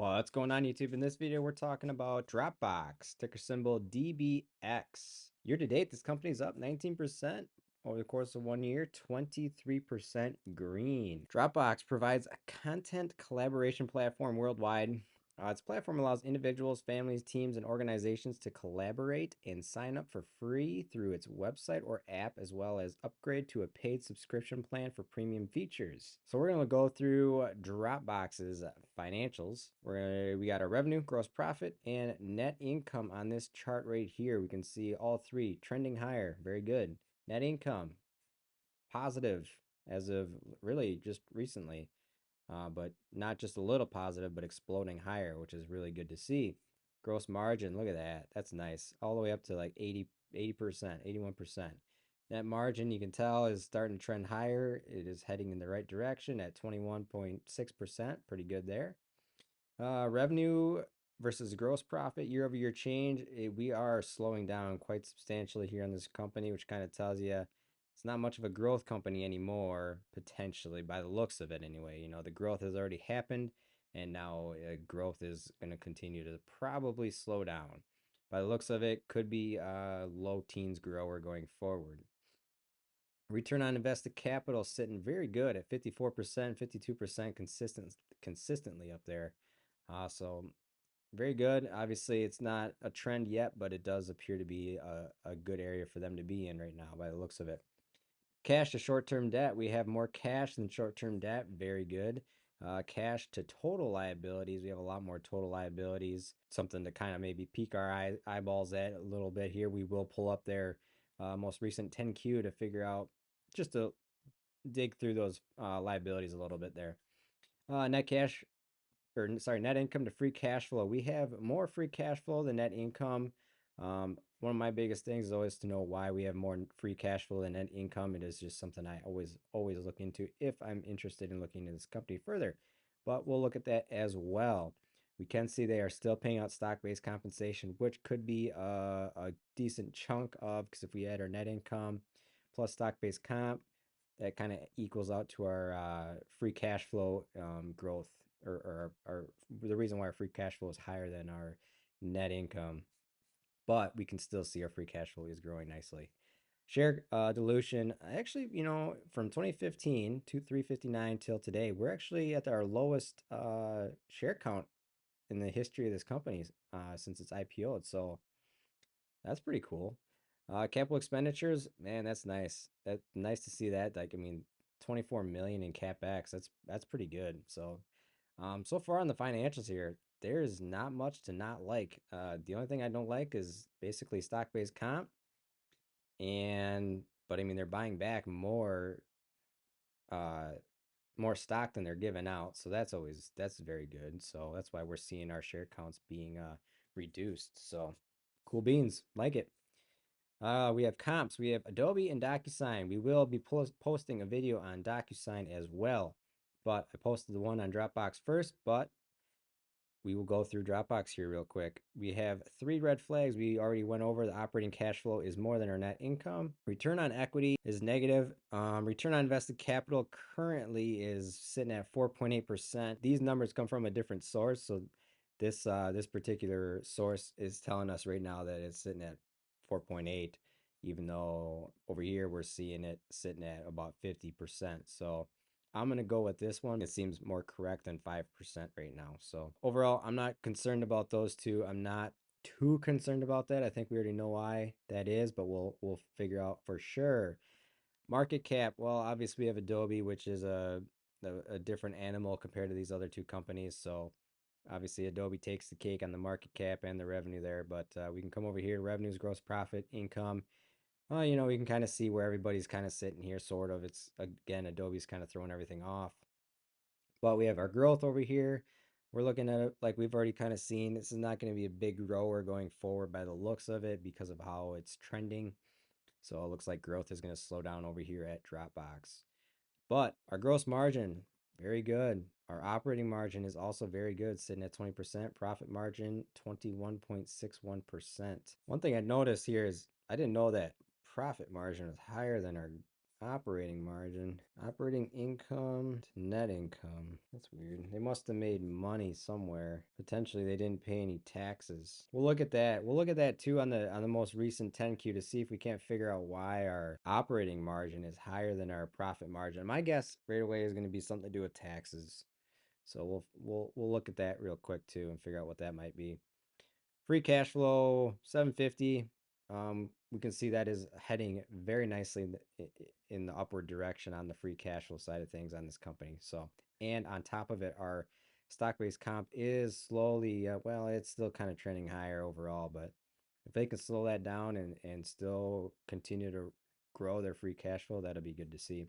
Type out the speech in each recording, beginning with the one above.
What's going on YouTube? In this video, we're talking about Dropbox, ticker symbol DBX. Year to date, this company's up 19% over the course of 1 year, 23% green. Dropbox provides a content collaboration platform worldwide. Its platform allows individuals, families, teams, and organizations to collaborate and sign up for free through its website or app, as well as upgrade to a paid subscription plan for premium features. So we're going to go through Dropbox's financials. We got our revenue, gross profit, and net income on this chart right here. We can see all three trending higher. Very good. Net income positive as of really just recently, but not just a little positive, but exploding higher, which is really good to see. Gross margin, look at that. That's nice. All the way up to like 80%, 81%. Net margin, you can tell, is starting to trend higher. It is heading in the right direction at 21.6%. Pretty good there. Revenue versus gross profit year over year change. We are slowing down quite substantially here on this company, which kind of tells you it's not much of a growth company anymore, potentially, by the looks of it anyway. The growth has already happened, and now growth is going to continue to probably slow down. By the looks of it, could be a low teens grower going forward. Return on invested capital sitting very good at 54%, 52% consistently up there. So very good. Obviously, it's not a trend yet, but it does appear to be a good area for them to be in right now by the looks of it. Cash to short-term debt. We have more cash than short-term debt. Very good. Cash to total liabilities. We have a lot more total liabilities. Something to kind of maybe peek our eyeballs at a little bit here. We will pull up their most recent 10Q to figure out, just to dig through those liabilities a little bit there. Net cash, or sorry, net income to free cash flow. We have more free cash flow than net income. One of my biggest things is always to know why we have more free cash flow than net income. It is just something I always look into if I'm interested in looking into this company further. But we'll look at that as well. We can see they are still paying out stock-based compensation, which could be a decent chunk of, because if we add our net income plus stock-based comp, that kind of equals out to our free cash flow growth, or the reason why our free cash flow is higher than our net income. But we can still see our free cash flow is growing nicely. Share dilution, actually, from 2015 to 359 till today, we're actually at our lowest share count in the history of this company since it's IPO'd. So that's pretty cool. Capital expenditures, man, that's nice. That's nice to see that. Like, I mean, 24 million in CapEx. That's pretty good. So, so far on the financials here, there's not much to not like. The only thing I don't like is basically stock-based comp, but I mean they're buying back uh, more stock than they're giving out, so that's very good. So that's why we're seeing our share counts being reduced. So cool beans, like it. We have comps. We have Adobe and DocuSign. We will be posting a video on DocuSign as well, but I posted the one on Dropbox first, but we will go through Dropbox here real quick. We have 3 red flags. We already went over. The operating cash flow is more than our net income. Return on equity is negative. Return on invested capital currently is sitting at 4.8%. These numbers come from a different source, so this particular source is telling us right now that it's sitting at 4.8, even though over here we're seeing it sitting at about 50%. So I'm going to go with this one. It seems more correct than 5% right now. So overall, I'm not concerned about those two. I'm not too concerned about that. I think we already know why that is, but we'll figure out for sure. Market cap, well, obviously we have Adobe, which is a different animal compared to these other two companies. So obviously Adobe takes the cake on the market cap and the revenue there, but we can come over here, revenues, gross profit, income. We can kind of see where everybody's kind of sitting here, sort of. It's, again, Adobe's kind of throwing everything off. But we have our growth over here. We're looking at it like we've already kind of seen. This is not going to be a big grower going forward by the looks of it because of how it's trending. So it looks like growth is going to slow down over here at Dropbox. But our gross margin, very good. Our operating margin is also very good, sitting at 20%. Profit margin, 21.61%. One thing I noticed here is I didn't know that profit margin was higher than our operating margin, operating income to net income. That's weird. They must have made money somewhere. Potentially they didn't pay any taxes. We'll look at that. We'll look at that too on the most recent 10Q to see if we can't figure out why our operating margin is higher than our profit margin. My guess right away is going to be something to do with taxes. So we'll look at that real quick too and figure out what that might be. Free cash flow 750. We can see that is heading very nicely in the upward direction on the free cash flow side of things on this company. So, and on top of it, our stock-based comp is slowly, well, it's still kind of trending higher overall, but if they can slow that down and still continue to grow their free cash flow, that'll be good to see.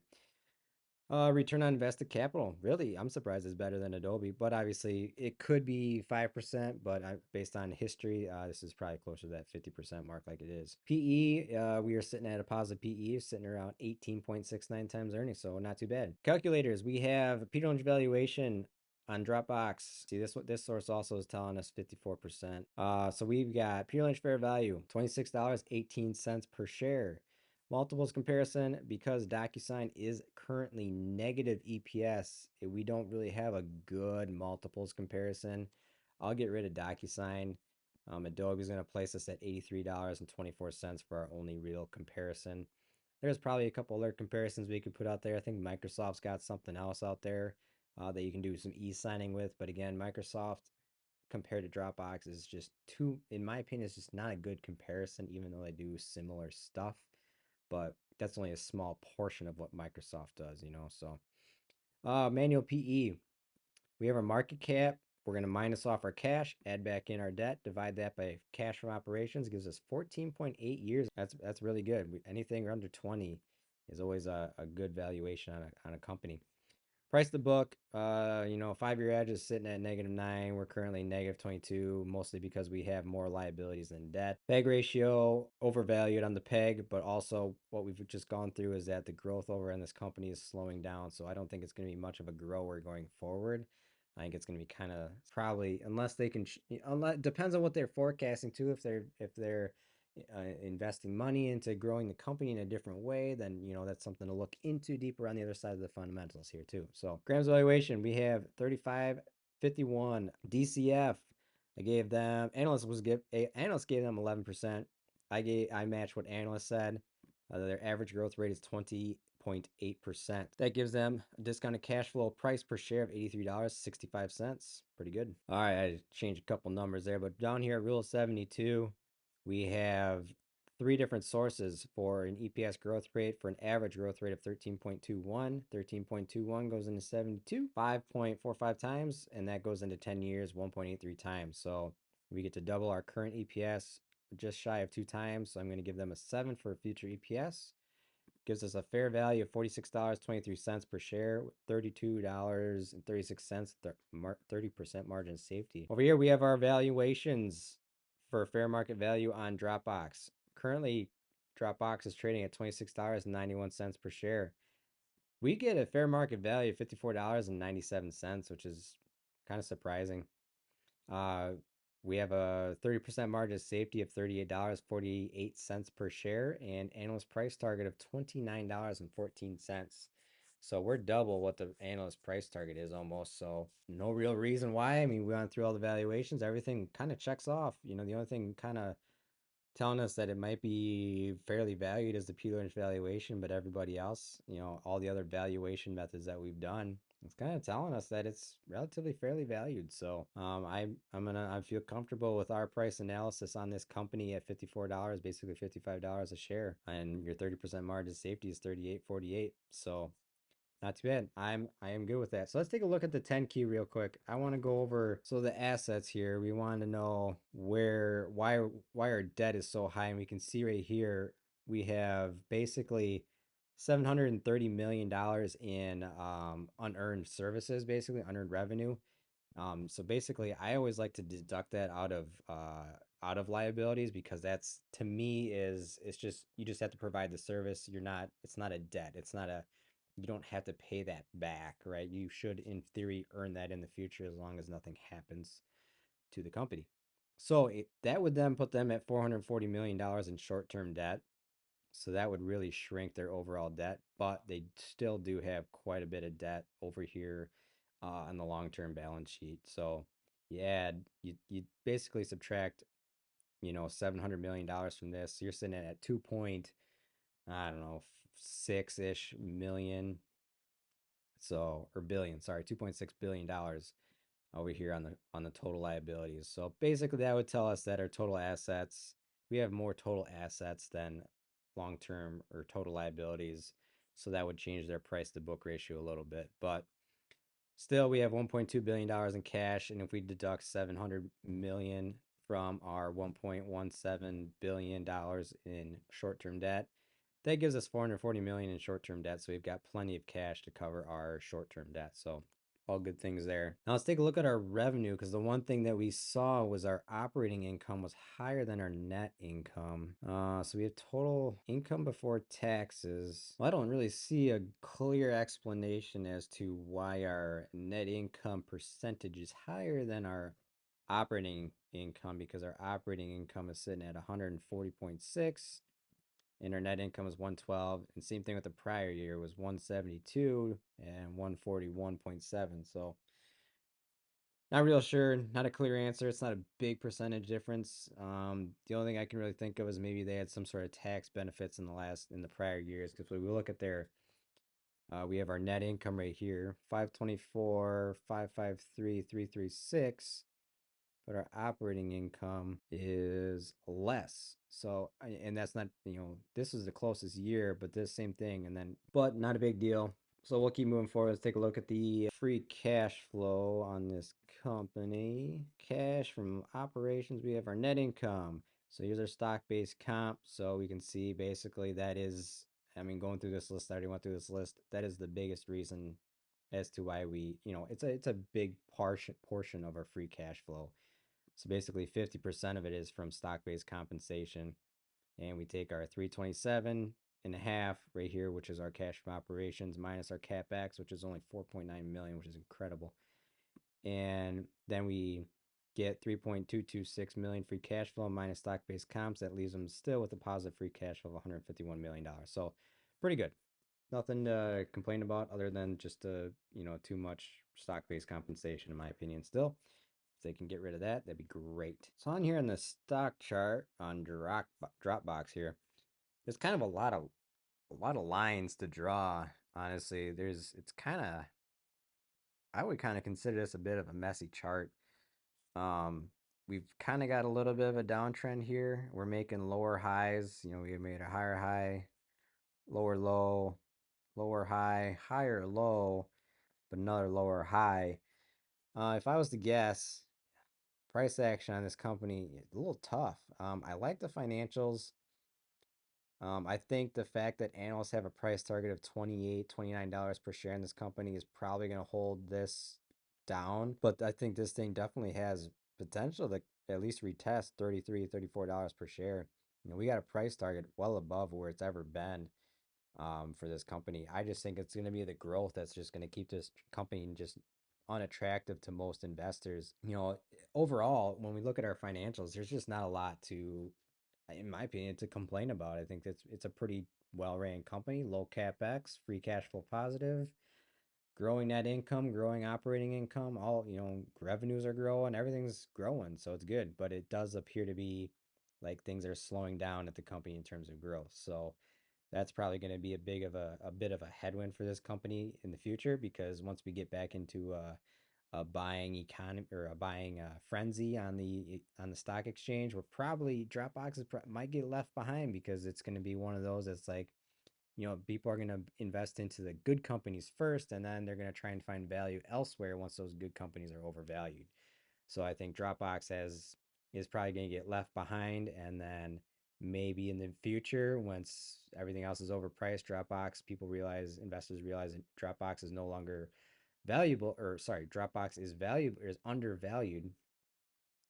Return on invested capital. Really, I'm surprised it's better than Adobe, but obviously it could be 5%, but based on history, this is probably closer to that 50% mark like it is. PE, we are sitting at a positive PE, sitting around 18.69 times earnings, so not too bad. Calculators, we have Peter Lynch valuation on Dropbox. See, this source also is telling us 54%. So we've got Peter Lynch fair value, $26.18 per share. Multiples comparison, because DocuSign is currently negative EPS, we don't really have a good multiples comparison. I'll get rid of DocuSign. Adobe is going to place us at $83.24 for our only real comparison. There's probably a couple other comparisons we could put out there. I think Microsoft's got something else out there that you can do some e-signing with. But again, Microsoft compared to Dropbox is just too, in my opinion, it's just not a good comparison, even though they do similar stuff. But that's only a small portion of what Microsoft does, So, manual PE. We have our market cap. We're going to minus off our cash, add back in our debt, divide that by cash from operations, gives us 14.8 years. That's really good. Anything under 20 is always a good valuation on a company. Price the book, 5-year edge is sitting at -9. We're currently -22, mostly because we have more liabilities than debt. PEG ratio, overvalued on the PEG, but also what we've just gone through is that the growth over in this company is slowing down. So I don't think it's going to be much of a grower going forward. I think it's going to be kind of probably, unless they can, unless depends on what they're forecasting too. If they're investing money into growing the company in a different way, then that's something to look into deeper on the other side of the fundamentals here too. So Graham's valuation, we have 35.51. DCF, analysts gave them 11%. I matched what analysts said. Their average growth rate is 20.8%. That gives them a discounted cash flow price per share of $83.65. Pretty good. All right, I changed a couple numbers there, but down here at Rule 72, we have 3 different sources for an EPS growth rate for an average growth rate of 13.21. 13.21 goes into 72, 5.45 times, and that goes into 10 years, 1.83 times. So we get to double our current EPS just shy of 2 times. So I'm going to give them a 7 for future EPS. Gives us a fair value of $46.23 per share, $32.36, 30% margin safety. Over here, we have our valuations for fair market value on Dropbox. Currently, Dropbox is trading at $26.91 per share. We get a fair market value of $54.97, which is kind of surprising. We have a 30% margin of safety of $38.48 per share and analyst price target of $29.14. So we're double what the analyst price target is almost. So no real reason why. I mean, we went through all the valuations. Everything kind of checks off. The only thing kind of telling us that it might be fairly valued as the Peter Lynch valuation, but everybody else, all the other valuation methods that we've done, it's kind of telling us that it's relatively fairly valued. So I feel comfortable with our price analysis on this company at $54, basically $55 a share, and your 30% margin safety is $38.48. So not too bad. I am good with that. So let's take a look at the 10 key real quick. I want to go over the assets here. We want to know why our debt is so high, and we can see right here we have basically $730 million in unearned services, basically unearned revenue. So basically, I always like to deduct that out of liabilities, because that's, to me, it's just, you just have to provide the service. It's not a debt. You don't have to pay that back, right? You should, in theory, earn that in the future as long as nothing happens to the company. So that would then put them at $440 million in short-term debt. So that would really shrink their overall debt, but they still do have quite a bit of debt over here on the long-term balance sheet. So you basically subtract, $700 million from this. So you're sitting at 2 point, I don't know, 6-ish million. So, or billion, sorry, $2.6 billion over here on the total liabilities. So basically that would tell us that our total assets, we have more total assets than long-term or total liabilities. So that would change their price to book ratio a little bit. But still, we have $1.2 billion in cash, and if we deduct 700 million from our $1.17 billion in short-term debt, that gives us 440 million in short-term debt. So we've got plenty of cash to cover our short-term debt. So all good things there. Now let's take a look at our revenue, because the one thing that we saw was our operating income was higher than our net income. So we have total income before taxes. Well, I don't really see a clear explanation as to why our net income percentage is higher than our operating income, because our operating income is sitting at 140.6 and our net income was 112, and same thing with the prior year was 172 and 141.7. So not real sure, not a clear answer. It's not a big percentage difference. The only thing I can really think of is maybe they had some sort of tax benefits in the prior years, because when we look at their we have our net income right here, 524, 553, 336, but our operating income is less. So, and that's not, this is the closest year, but this same thing, but not a big deal. So we'll keep moving forward. Let's take a look at the free cash flow on this company. Cash from operations, we have our net income. So here's our stock-based comp. So we can see basically that is, going through this list, I already went through this list. That is the biggest reason as to why we, it's a big portion of our free cash flow. So basically 50% of it is from stock-based compensation. And we take our 327 and a half right here, which is our cash from operations, minus our CapEx, which is only 4.9 million, which is incredible. And then we get 3.226 million free cash flow minus stock-based comps. That leaves them still with a positive free cash flow of $151 million. So pretty good. Nothing to complain about other than just too much stock-based compensation in my opinion still. If they can get rid of that, that'd be great. So on here in the stock chart on Dropbox here, there's kind of a lot of lines to draw. Honestly, it's kind of, I would kind of consider this a bit of a messy chart. Um, we've kind of got a little bit of a downtrend here. We're making lower highs. We made a higher high, lower low, lower high, higher low, but another lower high. If I was to guess, price action on this company a little tough. I like the financials. I think the fact that analysts have a price target of $28, $29 per share in this company is probably going to hold this down. But I think this thing definitely has potential to at least retest $33, $34 per share. We got a price target well above where it's ever been for this company. I just think it's going to be the growth that's just going to keep this company just unattractive to most investors. Overall, when we look at our financials, there's just not a lot to, in my opinion, to complain about. I think it's a pretty well-ran company, low capex, free cash flow positive, growing net income, growing operating income, all, revenues are growing, everything's growing, so it's good. But it does appear to be like things are slowing down at the company in terms of growth. So that's probably going to be a bit of a headwind for this company in the future, because once we get back into a buying economy or a buying frenzy on the stock exchange, we're probably Dropbox might get left behind, because it's going to be one of those that's like, people are going to invest into the good companies first, and then they're going to try and find value elsewhere once those good companies are overvalued. So I think Dropbox is probably going to get left behind, and then maybe in the future, once everything else is overpriced, investors realize that Dropbox is no longer valuable, or sorry, Dropbox is undervalued,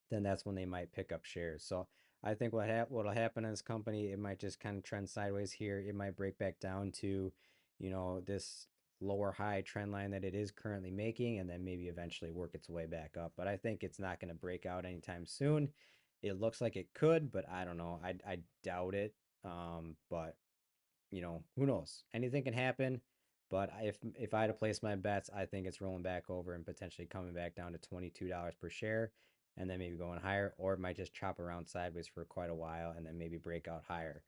then that's when they might pick up shares. So I think what'll happen in this company, it might just kind of trend sideways here. It might break back down to, this lower high trend line that it is currently making, and then maybe eventually work its way back up. But I think it's not going to break out anytime soon. It looks like it could, but I don't know. I doubt it. But who knows? Anything can happen. But if I had to place my bets, I think it's rolling back over and potentially coming back down to $22 per share, and then maybe going higher, or it might just chop around sideways for quite a while and then maybe break out higher.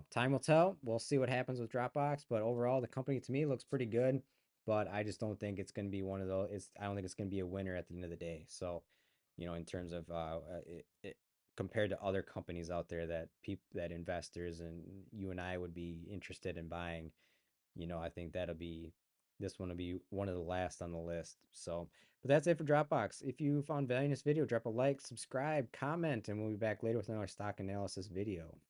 Time will tell. We'll see what happens with Dropbox, but overall, the company to me looks pretty good. But I just don't think it's going to be one of those. I don't think it's going to be a winner at the end of the day. So, in terms of compared to other companies out there that investors and you and I would be interested in buying, I think this one will be one of the last on the list. So, but that's it for Dropbox. If you found value in this video, drop a like, subscribe, comment, and we'll be back later with another stock analysis video.